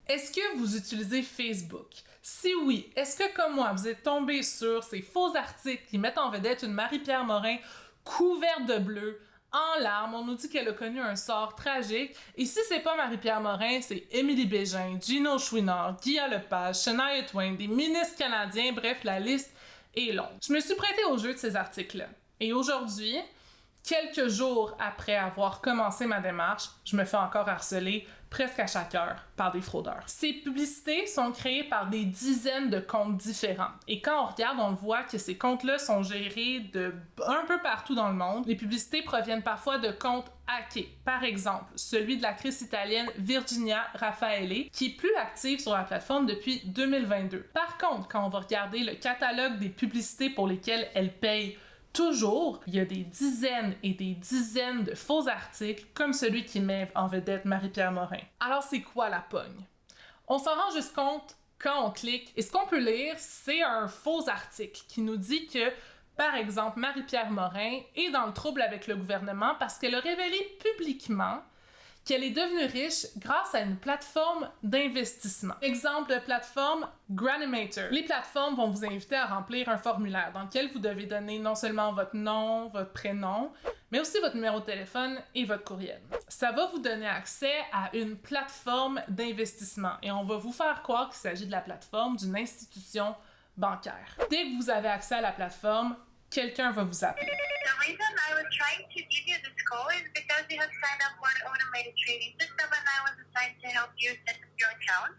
Est-ce que vous utilisez Facebook? Si oui, est-ce que comme moi, vous êtes tombé sur ces faux articles qui mettent en vedette une Marie-Pierre Morin couverte de bleu, en larmes, on nous dit qu'elle a connu un sort tragique. Et si c'est pas Marie-Pierre Morin, c'est Émilie Bégin, Gino Chouinard, Guy Lepage, Shania Twain, des ministres canadiens, bref, la liste est longue. Je me suis prêtée au jeu de ces articles-là. Et aujourd'hui, quelques jours après avoir commencé ma démarche, je me fais encore harceler presque à chaque heure par des fraudeurs. Ces publicités sont créées par des dizaines de comptes différents. Et quand on regarde, on voit que ces comptes-là sont gérés de un peu partout dans le monde. Les publicités proviennent parfois de comptes hackés. Par exemple, celui de l'actrice italienne Virginia Raffaele, qui est plus active sur la plateforme depuis 2022. Par contre, quand on va regarder le catalogue des publicités pour lesquelles elle paye toujours, il y a des dizaines et des dizaines de faux articles comme celui qui met en vedette Marie-Pierre Morin. Alors c'est quoi la pogne? On s'en rend juste compte quand on clique et ce qu'on peut lire, c'est un faux article qui nous dit que, par exemple, Marie-Pierre Morin est dans le trouble avec le gouvernement parce qu'elle a révélé publiquement qu'elle est devenue riche grâce à une plateforme d'investissement. Exemple de plateforme, Granimator. Les plateformes vont vous inviter à remplir un formulaire dans lequel vous devez donner non seulement votre nom, votre prénom, mais aussi votre numéro de téléphone et votre courriel. Ça va vous donner accès à une plateforme d'investissement et on va vous faire croire qu'il s'agit de la plateforme d'une institution bancaire. Dès que vous avez accès à la plateforme, quelqu'un va vous appeler. The reason I was trying to give you this call is because you have signed up for an automated trading system and I was assigned to help you set up your account.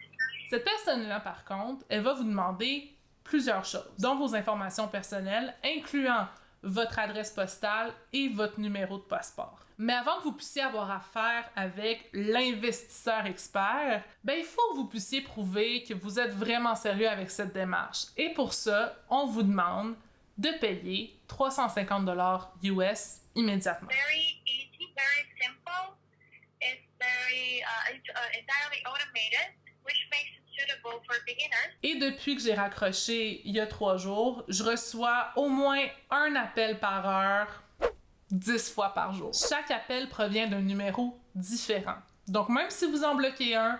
Cette personne-là, par contre, elle va vous demander plusieurs choses, dont vos informations personnelles, incluant votre adresse postale et votre numéro de passeport. Mais avant que vous puissiez avoir affaire avec l'investisseur expert, il faut que vous puissiez prouver que vous êtes vraiment sérieux avec cette démarche. Et pour ça, on vous demande de payer 350 $ US immédiatement. Very easy, very simple. It's entirely automated, which makes it suitable for beginners. Et depuis que j'ai raccroché il y a 3 jours, je reçois au moins un appel par heure, 10 fois par jour. Chaque appel provient d'un numéro différent. Donc même si vous en bloquez un,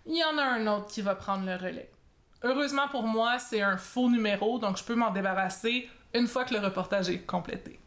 il y en a un autre qui va prendre le relais. Heureusement pour moi, c'est un faux numéro, donc je peux m'en débarrasser une fois que le reportage est complété.